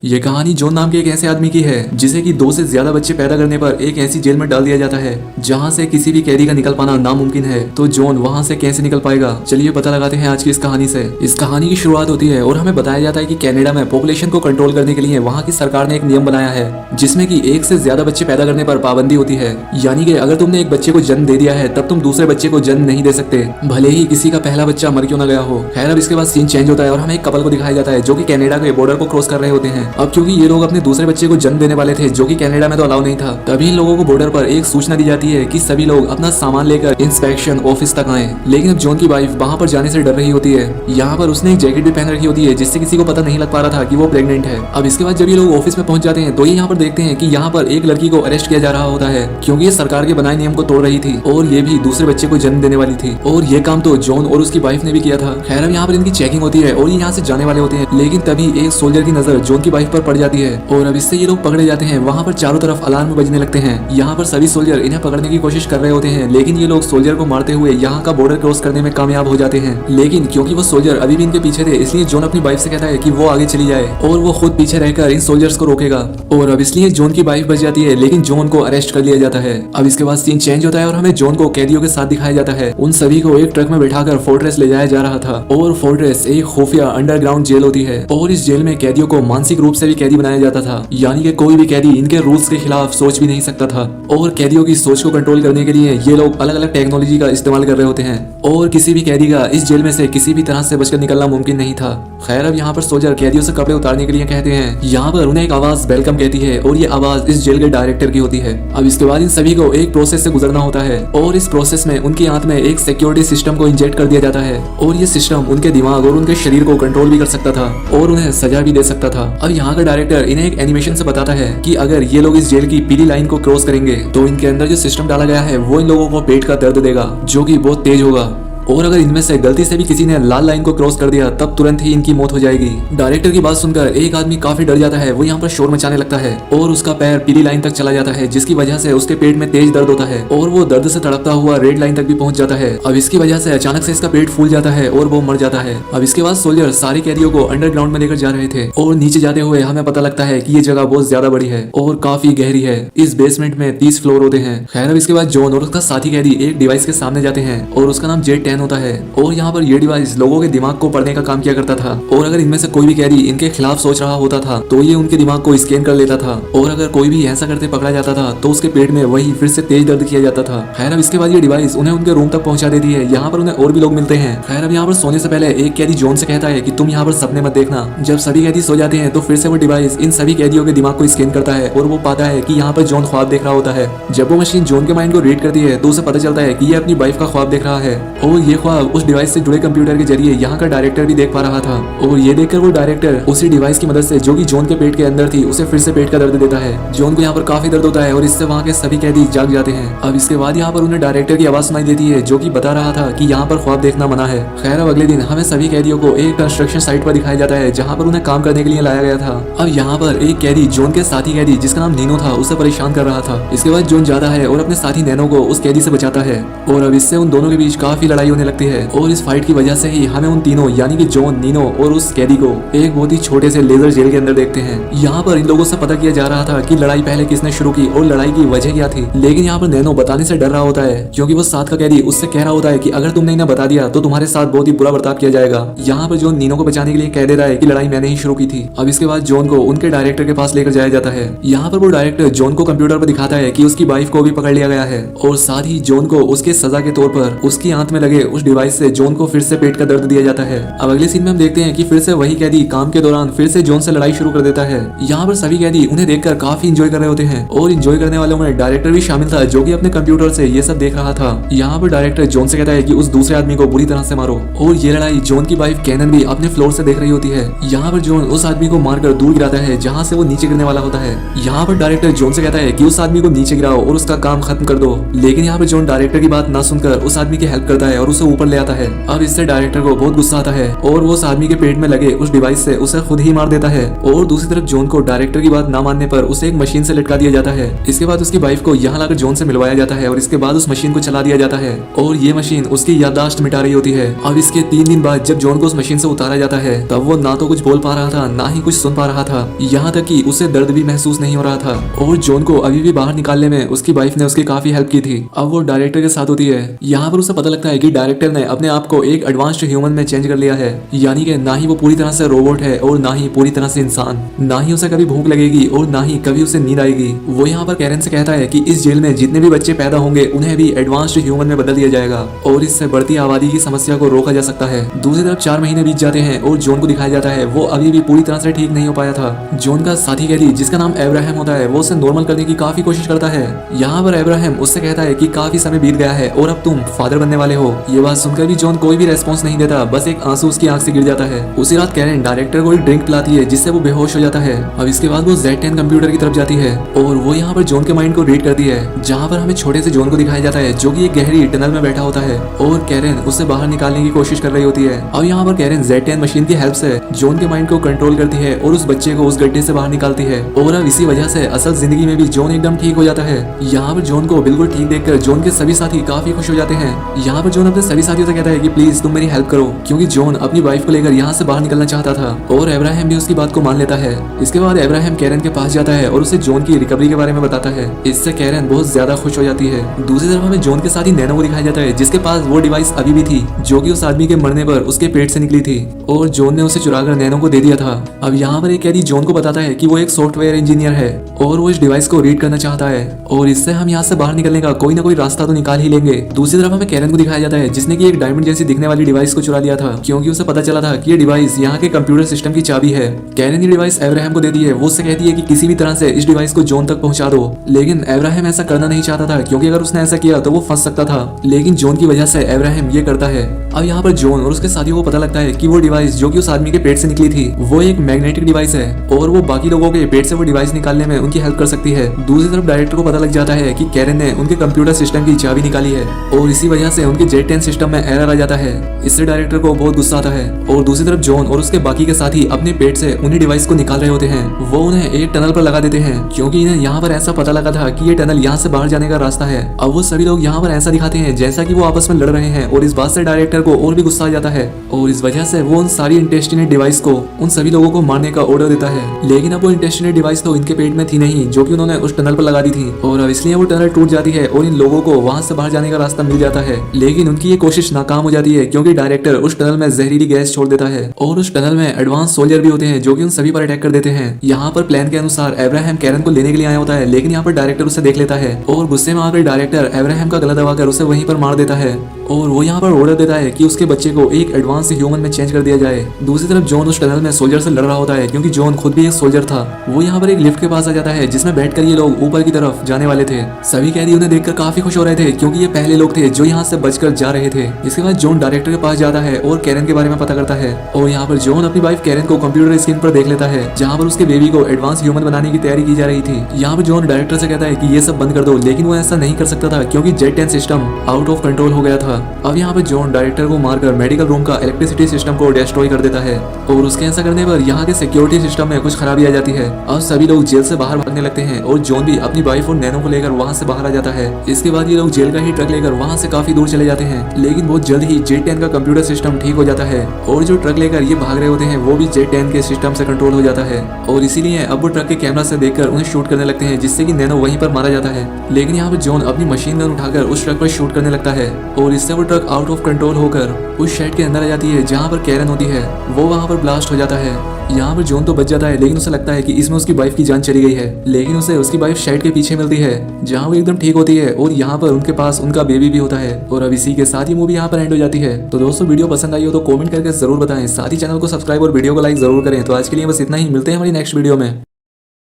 ये कहानी जॉन नाम के एक ऐसे आदमी की है जिसे कि 2 से ज्यादा बच्चे पैदा करने पर एक ऐसी जेल में डाल दिया जाता है जहां से किसी भी कैदी का निकल पाना नामुमकिन है। तो जॉन वहां से कैसे निकल पाएगा, चलिए पता लगाते हैं आज की इस कहानी से। इस कहानी की शुरुआत होती है और हमें बताया जाता है कि कनाडा में पॉपुलेशन को कंट्रोल करने के लिए वहाँ की सरकार ने एक नियम बनाया है जिसमें कि 1 से ज्यादा बच्चे पैदा करने पर पाबंदी होती है। यानी कि अगर तुमने एक बच्चे को जन्म दे दिया है तब तुम दूसरे बच्चे को जन्म नहीं दे सकते, भले ही किसी का पहला बच्चा मर क्यों ना गया हो। खैर, अब इसके बाद सीन चेंज होता है और हमें एक कपल को दिखाया जाता है जो कि कनाडा के बॉर्डर को क्रॉस कर रहे होते हैं। अब क्योंकि ये लोग अपने दूसरे बच्चे को जन्म देने वाले थे जो कि कनाडा में तो अलाउ नहीं था, तभी इन लोगों को बॉर्डर पर एक सूचना दी जाती है कि सभी लोग अपना सामान लेकर इंस्पेक्शन ऑफिस तक आए। लेकिन अब जॉन की वाइफ वहां पर जाने से डर रही होती है। यहाँ पर उसने एक जैकेट भी पहन रखी होती है जिससे किसी को पता नहीं लग पा रहा था कि वो प्रेग्नेंट है। अब इसके बाद जब ये लोग ऑफिस में पहुंच जाते हैं तो ये यहाँ पर देखते हैं कि यहाँ पर एक लड़की को अरेस्ट किया जा रहा होता है क्योंकि ये सरकार के बनाए नियम को तोड़ रही थी और ये भी दूसरे बच्चे को जन्म देने वाली थी। और ये काम तो जॉन और उसकी वाइफ ने भी किया था। खैर, अब यहाँ पर इनकी चेकिंग होती है और ये यहाँ से जाने वाले होते हैं, लेकिन तभी एक सोल्जर की नजर जॉन की वाइफ पर पड़ जाती है और अब इससे ये लोग पकड़े जाते हैं। वहाँ पर चारों तरफ अलार्म बजने लगते हैं। यहाँ पर सभी सोल्जर इन्हें पकड़ने की कोशिश कर रहे होते हैं, लेकिन ये लोग सोल्जर को मारते हुए यहाँ का बॉर्डर क्रॉस करने में कामयाब हो जाते हैं। लेकिन क्योंकि वो सोल्जर अभी भी इनके पीछे थे, इसलिए जॉन अपनी वाइफ से कहता है कि वो आगे चली जाए और वो खुद पीछे रहकर इन सोल्जर्स को रोकेगा। और अब इसलिए जॉन की वाइफ बच जाती है, लेकिन जॉन को अरेस्ट कर लिया जाता है। अब इसके बाद सीन चेंज होता है और हमें जॉन को कैदियों के साथ दिखाया जाता है। उन सभी को एक ट्रक में बैठाकर फोर्ट्रेस ले जाया जा रहा था और फोर्ट्रेस एक खुफिया अंडरग्राउंड जेल होती है और इस जेल में कैदियों को मानसिक रूप से भी कैदी बनाया जाता था। यानी कि कोई भी कैदी इनके रूल्स के खिलाफ सोच भी नहीं सकता था। और कैदियों की सोच को कंट्रोल करने के लिए ये लोग अलग अलग टेक्नोलॉजी का इस्तेमाल कर रहे होते हैं और किसी भी कैदी का इस जेल में से किसी भी तरह से बचकर निकलना मुमकिन नहीं था। खैर, अब यहाँ पर सोल्जर कैदियों से कपड़े उतारने के लिए कहते हैं। यहाँ पर उन्हें एक आवाज वेलकम कहती है और ये आवाज इस जेल के डायरेक्टर की होती है। अब इसके बाद इन सभी को एक प्रोसेस से गुजरना होता है और इस प्रोसेस में उनकी आंत में एक सिक्योरिटी सिस्टम को इंजेक्ट कर दिया जाता है और ये सिस्टम उनके दिमाग और उनके शरीर को कंट्रोल भी कर सकता था और उन्हें सजा भी दे सकता था। अब यहाँ का डायरेक्टर इन्हें एक एनिमेशन से बताता है कि अगर ये लोग इस जेल की पीली लाइन को क्रॉस करेंगे तो इनके अंदर जो सिस्टम डाला गया है वो इन लोगों को पेट का दर्द देगा जो कि बहुत तेज होगा और अगर इनमें से गलती से भी किसी ने लाल लाइन को क्रॉस कर दिया तब तुरंत ही इनकी मौत हो जाएगी। डायरेक्टर की बात सुनकर एक आदमी काफी डर जाता है। वो यहाँ पर शोर मचाने लगता है और उसका पैर पीली लाइन तक चला जाता है जिसकी वजह से उसके पेट में तेज दर्द होता है और वो दर्द से तड़पता हुआ रेड लाइन तक भी पहुंच जाता है। अब इसकी वजह से अचानक से इसका पेट फूल जाता है और वो मर जाता है। अब इसके बाद सोल्जर सारे कैदियों को अंडरग्राउंड में लेकर जा रहे थे और नीचे जाते हुए हमें पता लगता है कि ये जगह बहुत ज्यादा बड़ी है और काफी गहरी है। इस बेसमेंट में 30 फ्लोर होते हैं। खैर, अब इसके बाद जॉन और उसका साथी कैदी एक डिवाइस के सामने जाते हैं और उसका नाम जेट-10 होता है और यहाँ पर ये डिवाइस लोगों के दिमाग को पढ़ने का काम किया करता था और अगर इनमें से कोई भी कैदी इनके खिलाफ सोच रहा होता था तो ये उनके दिमाग को स्कैन कर लेता था और अगर कोई भी ऐसा करते पकड़ा जाता था तो उसके पेट में वही फिर से तेज दर्द किया जाता था। खैर, अब इसके बाद ये डिवाइस उन्हें उनके रूम तक पहुंचा देती है। यहाँ पर उन्हें और भी लोग मिलते हैं। खैर, अब यहाँ पर सोने से पहले एक कैदी जॉन से कहता है कि तुम यहाँ पर सपने मत देखना। जब सभी कैदी सो जाते हैं तो फिर से वो डिवाइस इन सभी कैदियों के दिमाग को स्कैन करता है और वो पाता है कि यहाँ पर जॉन ख्वाब देख रहा होता है। जब वो मशीन जॉन के माइंड को रीड करती है तो उसे पता चलता है कि ये अपनी वाइफ का ख्वाब देख रहा है और ये ख्वाब उस डिवाइस से जुड़े कंप्यूटर के जरिए यहाँ का डायरेक्टर भी देख पा रहा था और ये देखकर वो डायरेक्टर उसी डिवाइस की मदद से जो कि जॉन के पेट के अंदर थी उसे फिर से पेट का दर्द देता है। जॉन को यहाँ पर काफी दर्द होता है और इससे वहाँ के सभी कैदी जाग जाते हैं। अब इसके बाद यहाँ पर उन्हें डायरेक्टर की आवाज सुनाई देती है जो कि बता रहा था कि यहाँ पर ख्वाब देखना मना है। खैर, अब अगले दिन हमें सभी कैदियों को एक कंस्ट्रक्शन साइट पर दिखाया जाता है जहाँ पर उन्हें काम करने के लिए लाया गया था। अब यहाँ पर एक कैदी जॉन के साथी कैदी जिसका नाम नीनो था उसे परेशान कर रहा था। इसके बाद जॉन जाता है और अपने साथी नैनो को उस कैदी से बचाता है और अब इससे उन दोनों के बीच काफी लड़ाई होने लगती है और इस फाइट की वजह से ही हमें उन तीनों यानी कि जॉन, नीनो और उस कैदी को एक बहुत ही छोटे से लेजर जेल के अंदर देखते हैं। यहाँ पर इन लोगों से पता किया जा रहा था कि लड़ाई पहले किसने शुरू की और लड़ाई की वजह क्या थी, लेकिन यहाँ पर नैनो बताने से डर रहा होता है क्योंकि वो साथ का कैदी उससे कह रहा होता है कि अगर तुमने इन्हें बता दिया तो तुम्हारे साथ बहुत ही बुरा बर्ताव किया जाएगा। यहाँ पर जॉन नीनो को बचाने के लिए कह देता है कि लड़ाई मैंने ही शुरू की थी। अब इसके बाद जॉन को उनके डायरेक्टर के पास लेकर जाया जाता है। यहाँ पर वो डायरेक्टर जॉन को कंप्यूटर पर दिखाता है कि उसकी वाइफ को भी पकड़ लिया गया है और साथ ही जॉन को उसके सजा के तौर पर उसकी आंत में लगे उस डिवाइस से जॉन को फिर से पेट का दर्द दिया जाता है। अब अगले सीन में हम देखते हैं कि फिर से वही कैदी काम के दौरान फिर से जॉन से लड़ाई शुरू कर देता है। यहाँ पर सभी कैदी उन्हें देखकर काफी इंजॉय कर रहे होते हैं और इंजॉय करने वालों में डायरेक्टर भी शामिल था जो कि अपने कंप्यूटर से ये सब देख रहा था। यहाँ पर डायरेक्टर जॉन से कहता है कि उस दूसरे आदमी को बुरी तरह से मारो और ये लड़ाई जॉन की वाइफ कैनन भी अपने फ्लोर से देख रही होती है। यहाँ पर जॉन उस आदमी को मारकर दूर गिराता है जहाँ से वो नीचे गिरने वाला होता है। यहाँ पर डायरेक्टर जॉन से कहता है कि उस आदमी को नीचे गिराओ और उसका काम खत्म कर दो, लेकिन यहाँ पर जॉन डायरेक्टर की बात ना सुनकर उस आदमी की हेल्प करता है और और उसे ऊपर ले आता है। अब इससे डायरेक्टर को बहुत गुस्सा आता है और वो उस आदमी के पेट में लगे उस डिवाइस से उसे खुद ही मार देता है। और दूसरी तरफ जॉन को डायरेक्टर की बात ना मानने पर उसे एक मशीन से लटका दिया जाता है। इसके बाद उसकी वाइफ को यहाँ लाकर जॉन से मिलवाया जाता है और इसके बाद उस मशीन को चला दिया जाता है और ये मशीन उसकी याददाश्त मिटा रही होती है। अब इसके 3 दिन बाद जब जॉन को उस मशीन से उतारा जाता है तब वो ना तो कुछ बोल पा रहा था ना ही कुछ सुन पा रहा था, यहाँ तक कि उसे दर्द भी महसूस नहीं हो रहा था। और जॉन को अभी भी बाहर निकालने में उसकी वाइफ ने उसकी काफी हेल्प की थी। अब वो डायरेक्टर के साथ होती है। यहाँ पर उसे पता लगता है कि डायरेक्टर ने अपने आप को एक एडवांस्ड ह्यूमन में चेंज कर लिया है, यानी कि ना ही वो पूरी तरह से रोबोट है और ना ही पूरी तरह से इंसान। ना ही उसे कभी भूख लगेगी और ना ही कभी उसे नींद आएगी। वो यहाँ पर कैरन से कहता है कि इस जेल में जितने भी बच्चे पैदा होंगे उन्हें भी एडवांस्ड ह्यूमन में बदल दिया जाएगा और इससे बढ़ती आबादी की समस्या को रोका जा सकता है। दूसरी तरफ 4 महीने बीत जाते हैं और जॉन को दिखाया जाता है वो अभी भी पूरी तरह से ठीक नहीं हो पाया था। जॉन का साथी कैदी जिसका नाम अब्राहम होता है वो उसे नॉर्मल करने की काफी कोशिश करता है। यहाँ पर अब्राहम उससे कहता है कि काफी समय बीत गया है और अब तुम फादर बनने वाले हो। ये बात सुनकर भी जॉन कोई भी रेस्पॉन्स नहीं देता, बस एक आंसू उसकी आंख से गिर जाता है। उसी रात कैरन डायरेक्टर को एक ड्रिंक पिलाती है जिससे वो बेहोश हो जाता है। अब इसके बाद वो Z10 कंप्यूटर की तरफ जाती है और वो यहाँ पर जॉन के माइंड को रीड करती है, जहाँ पर हमें छोटे से जॉन को दिखाया जाता है जो कि एक गहरी टनल में बैठा होता है और कैरन उससे बाहर निकालने की कोशिश कर रही होती है। अब यहाँ पर कैरन Z10 मशीन की हेल्प से जॉन के माइंड को कंट्रोल करती है और उस बच्चे को उस गड्ढे से बाहर निकालती है और अब इसी वजह से असल जिंदगी में भी जॉन एकदम ठीक हो जाता है। यहाँ पर जॉन को बिल्कुल ठीक देखकर जॉन के सभी साथी काफी खुश हो जाते हैं। यहाँ पर जॉन अपने सभी साथियों से कहता है कि प्लीज तुम मेरी हेल्प करो, क्योंकि जॉन अपनी वाइफ को लेकर यहाँ से बाहर निकलना चाहता था और अब्राहम भी उसकी बात को मान लेता है। इसके बाद अब्राहम कैरन के पास जाता है और उसे जॉन की रिकवरी के बारे में बताता है। इससे कैरन बहुत ज्यादा खुश हो जाती है। दूसरी तरफ हमें जॉन के साथ ही नैनो को दिखाया जाता है जिसके पास वो डिवाइस अभी भी थी जो कि उस आदमी के मरने पर उसके पेट से निकली थी और जॉन ने उसे चुराकर नैनो को दे दिया था। अब यहाँ पर एक कैदी जॉन को बताता है कि वो एक सॉफ्टवेयर इंजीनियर है और वो इस डिवाइस को रीड करना चाहता है और इससे हम यहाँ से बाहर निकलने का कोई ना कोई रास्ता तो निकाल ही लेंगे। दूसरी तरफ हमें कैरन को दिखाया जाता है जिसने की एक डायमंड जैसी दिखने वाली डिवाइस को चुरा लिया था, क्योंकि उसे पता चला था कि ये डिवाइस यहाँ के कंप्यूटर सिस्टम की चाबी है। कैरन ये डिवाइस अब्राहम को देती है। वो उससे कहती है कि किसी भी तरह से इस डिवाइस को जॉन तक पहुंचा दो, लेकिन अब्राहम ऐसा करना नहीं चाहता था क्योंकि अगर उसने ऐसा किया तो वो फंस सकता था, लेकिन जॉन की वजह से अब्राहम ये करता है। अब यहाँ पर जॉन और उसके साथियों को पता लगता है कि वो डिवाइस जो कि उस आदमी के पेट से निकली थी वो एक मैग्नेटिक डिवाइस है और वो बाकी लोगों के पेट से वो डिवाइस निकालने में उनकी हेल्प कर सकती है। दूसरी तरफ डायरेक्टर को पता लग जाता है कि कैरन ने उनके कंप्यूटर सिस्टम की चाबी निकाली है और इसी वजह से उनके Z10 सिस्टम में एरर आ जाता है। इससे डायरेक्टर को बहुत गुस्सा आता है और दूसरी तरफ जॉन और उसके बाकी के साथी अपने पेट से उन्हीं डिवाइस को निकाल रहे होते हैं। वो उन्हें एक टनल पर लगा देते हैं क्योंकि इन्हें यहाँ पर ऐसा पता लगा था कि ये टनल यहाँ से बाहर जाने का रास्ता है। अब वो सभी लोग यहाँ पर ऐसा दिखाते हैं जैसा कि वो आपस में लड़ रहे हैं और इस बात से डायरेक्टर को और भी गुस्सा आ जाता है और इस वजह से वो उन सारी इंटेस्टिनेट डिवाइस को उन सभी लोगों को मारने का ऑर्डर देता है। लेकिन अब वो इंटेस्टिनेट डिवाइस तो इनके पेट में थी नहीं जो कि उन्होंने उस टनल पर लगा दी थी और अब इसलिए वो टनल टूट जाती है और इन लोगों को वहां से बाहर जाने का रास्ता मिल जाता है। लेकिन उनकी ये कोशिश नाकाम हो जाती है क्योंकि डायरेक्टर उस टनल में जहरीली गैस छोड़ देता है और उस टनल में एडवांस सोल्जर भी होते हैं जो कि उन सभी पर अटैक कर देते हैं। यहाँ पर प्लान के अनुसार अब्राहम कैरन को लेने के लिए आया होता है, लेकिन यहाँ पर डायरेक्टर उसे देख लेता है और गुस्से में आकर डायरेक्टर अब्राहम का गला दबाकर उसे वहीं पर मार देता है और वो यहाँ पर ऑर्डर देता है कि उसके बच्चे को एक एडवांस ह्यूमन में चेंज कर दिया जाए। दूसरी तरफ जॉन उस टनल में सोल्जर से लड़ रहा होता है क्योंकि जॉन खुद भी एक सोल्जर था। वो यहाँ पर एक लिफ्ट के पास आ जाता है जिसमें बैठकर ये लोग ऊपर की तरफ जाने वाले थे। सभी कैदी उन्हें देखकर काफी खुश हो रहे थे क्योंकि ये पहले लोग थे जो यहाँ से बचकर जा रहे थे। इसके बाद जॉन डायरेक्टर के पास जाता है और कैरन के बारे में पता करता है और यहाँ पर जॉन अपनी वाइफ कैरन को कंप्यूटर स्क्रीन पर देख लेता है जहाँ पर उसके बेबी को एडवांस ह्यूमन बनाने की तैयारी की जा रही थी। यहाँ पर जॉन डायरेक्टर से कहता है कि ये सब बंद कर दो, लेकिन वो ऐसा नहीं कर सकता था क्योंकि Z10 system out of control हो गया था। अब यहाँ पर जॉन डायरेक्टर को मारकर मेडिकल रूम का इलेक्ट्रिसिटी सिस्टम को डिस्ट्रॉय कर देता है और उसके ऐसा करने पर यहाँ के सिक्योरिटी सिस्टम में कुछ खराबी आ जाती है। अब सभी लोग जेल से बाहर भागने लगते हैं और जॉन भी अपनी वाइफ और नैनो को लेकर वहाँ से बाहर आ जाता है। इसके बाद ये लोग जेल का ही ट्रक लेकर वहाँ से काफी दूर चले जाते हैं, लेकिन बहुत जल्द ही Z10 का कंप्यूटर सिस्टम ठीक हो जाता है और जो ट्रक लेकर ये भाग रहे होते हैं वो भी Z10 के सिस्टम से कंट्रोल हो जाता है और इसीलिए अब वो ट्रक के कैमरा से देखकर उन्हें शूट करने लगते हैं जिससे कि नैनो वहीं पर मारा जाता है। लेकिन यहाँ पर जॉन अपनी मशीन गन उठाकर उस ट्रक पर शूट करने लगता है और इससे वो ट्रक आउट ऑफ कंट्रोल होकर उस शेड के अंदर आ जाती है जहाँ पर कैरन होती है। वो वहाँ पर ब्लास्ट हो जाता है। यहाँ पर जॉन तो बच जाता है, लेकिन उसे लगता है कि इसमें उसकी वाइफ की जान चली गई है, लेकिन उसे उसकी वाइफ शेड के पीछे मिलती है जहाँ वो एकदम ठीक होती है और यहाँ पर उनके पास उनका बेबी भी होता है। और अब इसी के साथ ही मूवी यहाँ पर एंड हो जाती है। तो दोस्तों वीडियो पसंद आई हो तो कमेंट करके जरूर बताएं, साथ ही चैनल को सब्सक्राइब और वीडियो को लाइक जरूर करें। तो आज के लिए बस इतना ही, मिलते हैं हमारी नेक्स्ट वीडियो में।